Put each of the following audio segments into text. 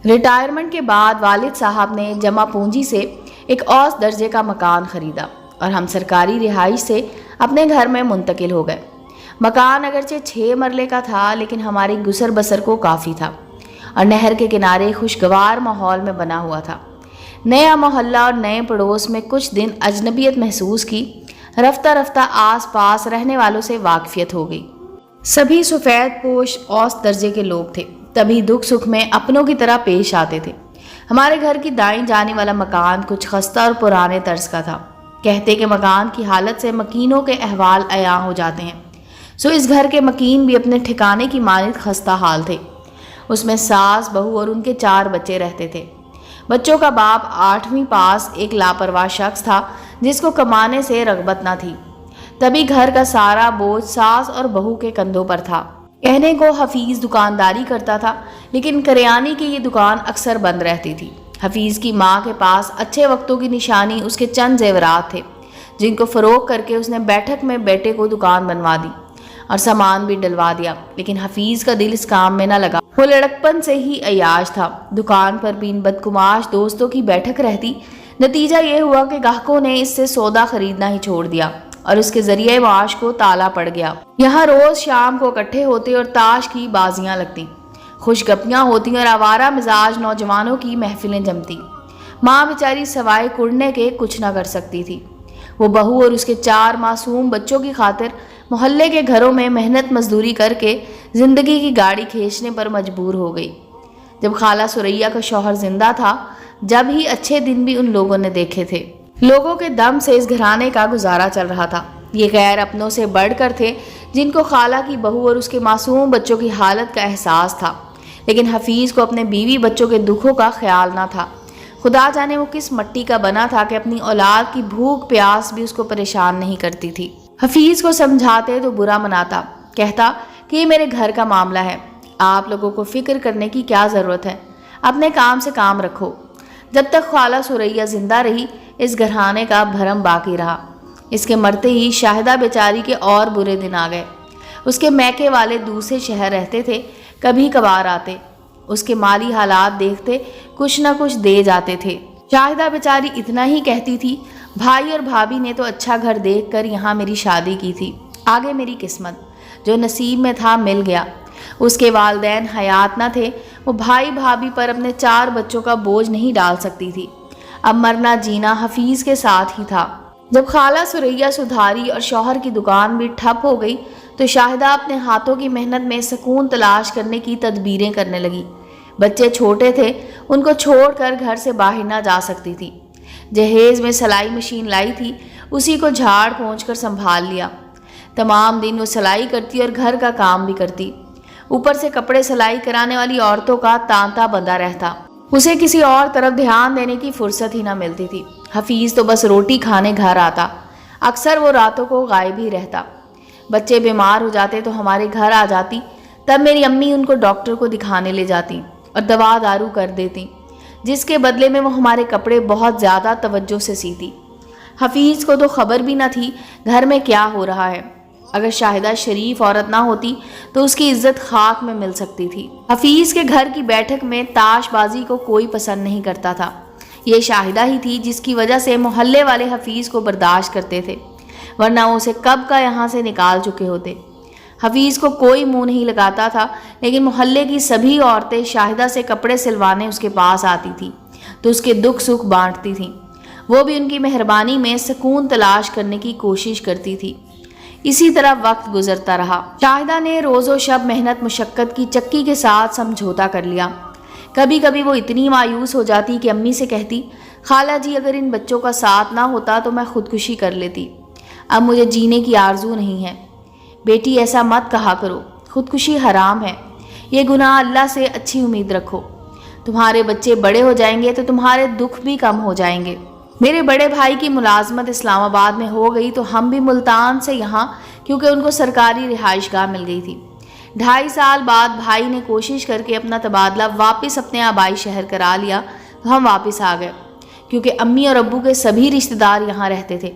Retirement کے بعد والد صاحب نے جمع پونجی سے ایک اوسط درجے کا مکان خریدا اور ہم سرکاری رہائش سے اپنے گھر میں منتقل ہو گئے۔ مکان اگرچہ 6 مرلے کا تھا لیکن ہماری گزر بسر کو کافی تھا اور نہر کے کنارے خوشگوار ماحول میں بنا ہوا تھا۔ نیا محلہ اور نئے پڑوس میں کچھ دن اجنبیت محسوس کی، رفتہ رفتہ آس پاس رہنے والوں سے واقفیت ہو گئی۔ سبھی سفید پوش اوسط درجے کے لوگ تھے، تبھی دکھ سکھ میں اپنوں کی طرح پیش آتے تھے۔ ہمارے گھر کی دائیں جانے والا مکان کچھ خستہ اور پرانے طرز کا تھا۔ کہتے کہ مکان کی حالت سے مکینوں کے احوال عیاں ہو جاتے ہیں، سو اس گھر کے مکین بھی اپنے ٹھکانے کی مانند خستہ حال تھے۔ اس میں ساس، بہو اور ان کے 4 بچے رہتے تھے۔ بچوں کا باپ 8ویں پاس ایک لاپرواہ شخص تھا جس کو کمانے سے رغبت نہ تھی، تبھی گھر کا سارا بوجھ ساس اور بہو کے کندھوں پر تھا۔ کہنے کو حفیظ دکانداری کرتا تھا لیکن کریانے کی یہ دکان اکثر بند رہتی تھی۔ حفیظ کی ماں کے پاس اچھے وقتوں کی نشانی اس کے چند زیورات تھے جن کو فروخت کر کے اس نے بیٹھک میں بیٹے کو دکان بنوا دی اور سامان بھی ڈلوا دیا، لیکن حفیظ کا دل اس کام میں نہ لگا۔ وہ لڑکپن سے ہی عیاش تھا۔ دکان پر بھی ان بدکماش دوستوں کی بیٹھک رہتی۔ نتیجہ یہ ہوا کہ گاہکوں نے اس سے سودا خریدنا ہی چھوڑ دیا اور اس کے ذریعے معاش کو تالا پڑ گیا۔ یہاں روز شام کو اکٹھے ہوتے اور تاش کی بازیاں لگتی، خوش گپیاں ہوتی اور آوارہ مزاج نوجوانوں کی محفلیں جمتی۔ ماں بیچاری سوائے کڑنے کے کچھ نہ کر سکتی تھی۔ وہ بہو اور اس کے 4 معصوم بچوں کی خاطر محلے کے گھروں میں محنت مزدوری کر کے زندگی کی گاڑی کھینچنے پر مجبور ہو گئی۔ جب خالہ سریا کا شوہر زندہ تھا، جب ہی اچھے دن بھی ان لوگوں نے دیکھے تھے۔ لوگوں کے دم سے اس گھرانے کا گزارا چل رہا تھا۔ یہ غیر اپنوں سے بڑھ کر تھے جن کو خالہ کی بہو اور اس کے معصوم بچوں کی حالت کا احساس تھا، لیکن حفیظ کو اپنے بیوی بچوں کے دکھوں کا خیال نہ تھا۔ خدا جانے وہ کس مٹی کا بنا تھا کہ اپنی اولاد کی بھوک پیاس بھی اس کو پریشان نہیں کرتی تھی۔ حفیظ کو سمجھاتے تو برا مناتا، کہتا کہ یہ میرے گھر کا معاملہ ہے، آپ لوگوں کو فکر کرنے کی کیا ضرورت ہے، اپنے کام سے کام رکھو۔ جب تک خالہ سریا زندہ رہی اس گھرانے کا بھرم باقی رہا۔ اس کے مرتے ہی شاہدہ بیچاری کے اور برے دن آ گئے۔ اس کے میکے والے دوسرے شہر رہتے تھے، کبھی کبھار آتے، اس کے مالی حالات دیکھتے کچھ نہ کچھ دے جاتے تھے۔ شاہدہ بیچاری اتنا ہی کہتی تھی، بھائی اور بھابھی نے تو اچھا گھر دیکھ کر یہاں میری شادی کی تھی، آگے میری قسمت، جو نصیب میں تھا مل گیا۔ اس کے والدین حیات نہ تھے، وہ بھائی بھابھی پر اپنے 4 بچوں کا بوجھ نہیں ڈال سکتی تھی۔ اب مرنا جینا حفیظ کے ساتھ ہی تھا۔ جب خالہ سریا سدھاری اور شوہر کی دکان بھی ٹھپ ہو گئی تو شاہدہ اپنے ہاتھوں کی محنت میں سکون تلاش کرنے کی تدبیریں کرنے لگی۔ بچے چھوٹے تھے، ان کو چھوڑ کر گھر سے باہر نہ جا سکتی تھی۔ جہیز میں سلائی مشین لائی تھی، اسی کو جھاڑ پونچھ کر سنبھال لیا۔ تمام دن وہ سلائی کرتی اور گھر کا کام بھی کرتی، اوپر سے کپڑے سلائی کرانے والی عورتوں کا تانتا بندھا رہتا۔ اسے کسی اور طرف دھیان دینے کی فرصت ہی نہ ملتی تھی۔ حفیظ تو بس روٹی کھانے گھر آتا، اکثر وہ راتوں کو غائب ہی رہتا۔ بچے بیمار ہو جاتے تو ہمارے گھر آ جاتی، تب میری امی ان کو ڈاکٹر کو دکھانے لے جاتی اور دوا دارو کر دیتی، جس کے بدلے میں وہ ہمارے کپڑے بہت زیادہ توجہ سے سیتی۔ حفیظ کو تو خبر بھی نہ تھی گھر میں کیا ہو رہا ہے۔ اگر شاہدہ شریف عورت نہ ہوتی تو اس کی عزت خاک میں مل سکتی تھی۔ حفیظ کے گھر کی بیٹھک میں تاش بازی کو کوئی پسند نہیں کرتا تھا۔ یہ شاہدہ ہی تھی جس کی وجہ سے محلے والے حفیظ کو برداشت کرتے تھے، ورنہ وہ اسے کب کا یہاں سے نکال چکے ہوتے۔ حفیظ کو کوئی منہ نہیں لگاتا تھا، لیکن محلے کی سبھی عورتیں شاہدہ سے کپڑے سلوانے اس کے پاس آتی تھیں تو اس کے دکھ سکھ بانٹتی تھیں۔ وہ بھی ان کی مہربانی میں سکون تلاش کرنے کی کوشش کرتی تھی۔ اسی طرح وقت گزرتا رہا۔ شاہدہ نے روز و شب محنت مشقت کی چکی کے ساتھ سمجھوتا کر لیا۔ کبھی کبھی وہ اتنی مایوس ہو جاتی کہ امی سے کہتی، خالہ جی اگر ان بچوں کا ساتھ نہ ہوتا تو میں خودکشی کر لیتی، اب مجھے جینے کی آرزو نہیں ہے۔ بیٹی ایسا مت کہا کرو، خودکشی حرام ہے، یہ گناہ اللہ سے اچھی امید رکھو، تمہارے بچے بڑے ہو جائیں گے تو تمہارے دکھ بھی کم ہو جائیں گے۔ میرے بڑے بھائی کی ملازمت اسلام آباد میں ہو گئی تو ہم بھی ملتان سے یہاں، کیونکہ ان کو سرکاری رہائش گاہ مل گئی تھی۔ 2.5 سال بعد بھائی نے کوشش کر کے اپنا تبادلہ واپس اپنے آبائی شہر کرا لیا تو ہم واپس آ گئے، کیونکہ امی اور ابو کے سبھی رشتہ دار یہاں رہتے تھے۔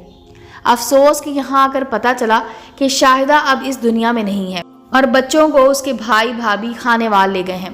افسوس کہ یہاں آ کر پتہ چلا کہ شاہدہ اب اس دنیا میں نہیں ہے اور بچوں کو اس کے بھائی بھابھی خانے وال لے گئے ہیں۔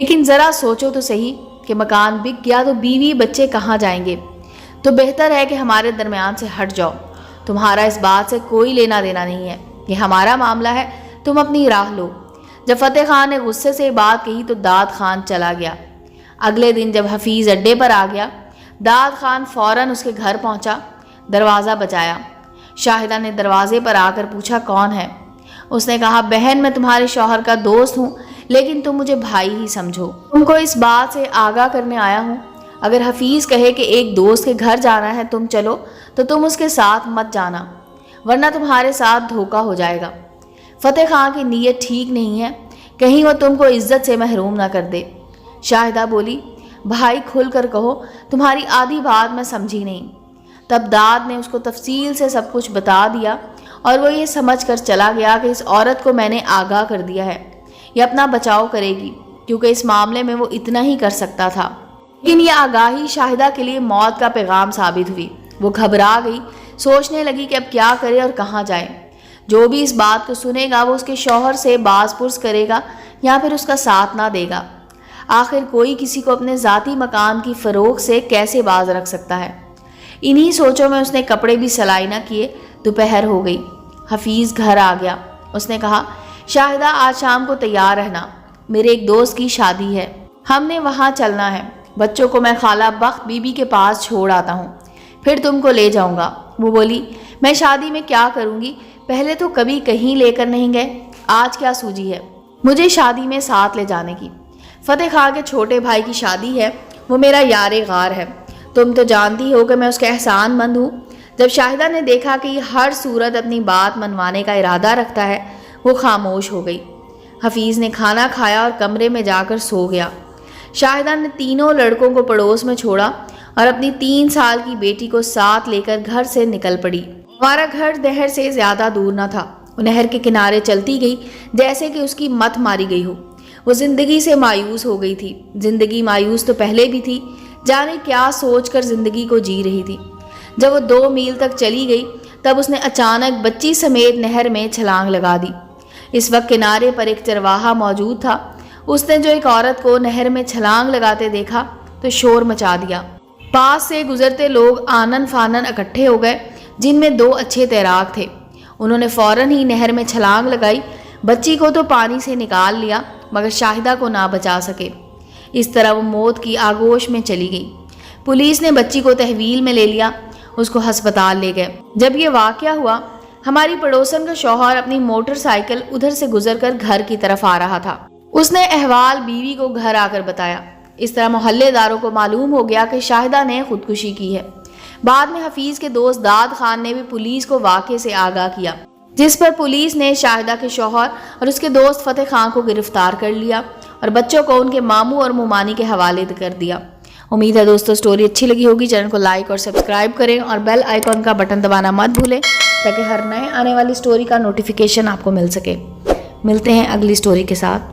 لیکن ذرا سوچو تو صحیح کہ مکان بک گیا تو بیوی بچے کہاں جائیں گے؟ تو بہتر ہے کہ ہمارے درمیان سے ہٹ جاؤ، تمہارا اس بات سے کوئی لینا دینا نہیں ہے، یہ ہمارا معاملہ ہے، تم اپنی راہ لو۔ جب فتح خان نے غصے سے بات کہی تو داد خان چلا گیا۔ اگلے دن جب حفیظ اڈے پر آ گیا، داد خان فوراً اس کے گھر پہنچا، دروازہ بجایا۔ شاہدہ نے دروازے پر آ کر پوچھا کون ہے؟ اس نے کہا بہن میں تمہارے شوہر کا دوست ہوں، لیکن تم مجھے بھائی ہی سمجھو، تم کو اس بات سے آگاہ کرنے آیا ہوں۔ اگر حفیظ کہے کہ ایک دوست کے گھر جانا ہے تم چلو تو تم اس کے ساتھ مت جانا، ورنہ تمہارے ساتھ دھوکہ ہو جائے گا۔ فتح خان کی نیت ٹھیک نہیں ہے، کہیں وہ تم کو عزت سے محروم نہ کر دے۔ شاہدہ بولی بھائی کھل کر کہو، تمہاری آدھی بات میں سمجھی نہیں۔ تب داد نے اس کو تفصیل سے سب کچھ بتا دیا اور وہ یہ سمجھ کر چلا گیا کہ اس عورت کو میں نے آگاہ کر دیا ہے، یہ اپنا بچاؤ کرے گی، کیونکہ اس معاملے میں وہ اتنا ہی کر سکتا تھا۔ لیکن یہ آگاہی شاہدہ کے لیے موت کا پیغام ثابت ہوئی۔ وہ گھبرا گئی، سوچنے لگی کہ اب کیا کرے اور کہاں جائے۔ جو بھی اس بات کو سنے گا وہ اس کے شوہر سے باز پرس کرے گا یا پھر اس کا ساتھ نہ دے گا۔ آخر کوئی کسی کو اپنے ذاتی مکان کی فروخت سے کیسے باز رکھ سکتا ہے؟ انہی سوچوں میں اس نے کپڑے بھی سلائی نہ کیے۔ دوپہر ہو گئی، حفیظ گھر آ گیا۔ اس نے کہا شاہدہ آج شام کو تیار رہنا، میرے ایک دوست کی شادی ہے، ہم نے وہاں چلنا ہے، بچوں کو میں خالہ بخت بی بی کے پاس چھوڑ آتا ہوں، پھر تم کو لے جاؤں گا۔ وہ بولی میں شادی میں کیا کروں گی، پہلے تو کبھی کہیں لے کر نہیں گئے، آج کیا سوجی ہے مجھے شادی میں ساتھ لے جانے کی؟ فتح خان کے چھوٹے بھائی کی شادی ہے، وہ میرا یار غار ہے، تم تو جانتی ہو کہ میں اس کے احسان مند ہوں۔ جب شاہدہ نے دیکھا کہ یہ ہر صورت اپنی بات منوانے کا ارادہ رکھتا ہے، وہ خاموش ہو گئی۔ حفیظ نے کھانا کھایا اور کمرے میں جا کر سو گیا۔ شاہدہ نے تینوں لڑکوں کو پڑوس میں چھوڑا اور اپنی 3 سال کی بیٹی کو ساتھ لے کر گھر سے نکل پڑی۔ ہمارا گھر نہر سے زیادہ دور نہ تھا، وہ نہر کے کنارے چلتی گئی جیسے کہ اس کی مت ماری گئی ہو۔ وہ زندگی سے مایوس ہو گئی تھی، زندگی مایوس تو پہلے بھی تھی، جانے کیا سوچ کر زندگی کو جی رہی تھی۔ جب وہ 2 میل تک چلی گئی تب اس نے اچانک بچی سمیت نہر میں چھلانگ لگا دی۔ اس وقت کنارے پر ایک چرواہا موجود تھا، اس نے جو ایک عورت کو نہر میں چھلانگ لگاتے دیکھا تو شور مچا دیا۔ پاس سے گزرتے لوگ آنن فانن اکٹھے ہو گئے، جن میں 2 اچھے تیراک تھے۔ انہوں نے فوراً ہی نہر میں چھلانگ لگائی، بچی کو تو پانی سے نکال لیا مگر شاہدہ کو نہ بچا سکے۔ اس طرح وہ موت کی آغوش میں چلی گئی۔ پولیس نے بچی کو تحویل میں لے لیا، اس کو ہسپتال لے گئے۔ جب یہ واقعہ ہوا ہماری پڑوسن کا شوہر اپنی موٹر سائیکل ادھر سے گزر کر گھر کی طرف آ رہا تھا۔ اس نے احوال بیوی کو گھر آ کر بتایا۔ اس طرح محلے داروں کو معلوم ہو گیا کہ شاہدہ نے خودکشی کی ہے۔ بعد میں حفیظ کے دوست داد خان نے بھی پولیس کو واقعے سے آگاہ کیا، جس پر پولیس نے شاہدہ کے شوہر اور اس کے دوست فتح خان کو گرفتار کر لیا اور بچوں کو ان کے ماموں اور ممانی کے حوالے کر دیا۔ امید ہے دوستو سٹوری اچھی لگی ہوگی، چینل کو لائک اور سبسکرائب کریں اور بیل آئیکن کا بٹن دبانا مت بھولیں تاکہ ہر نئے آنے والی سٹوری کا نوٹیفیکیشن آپ کو مل سکے۔ ملتے ہیں اگلی سٹوری کے ساتھ۔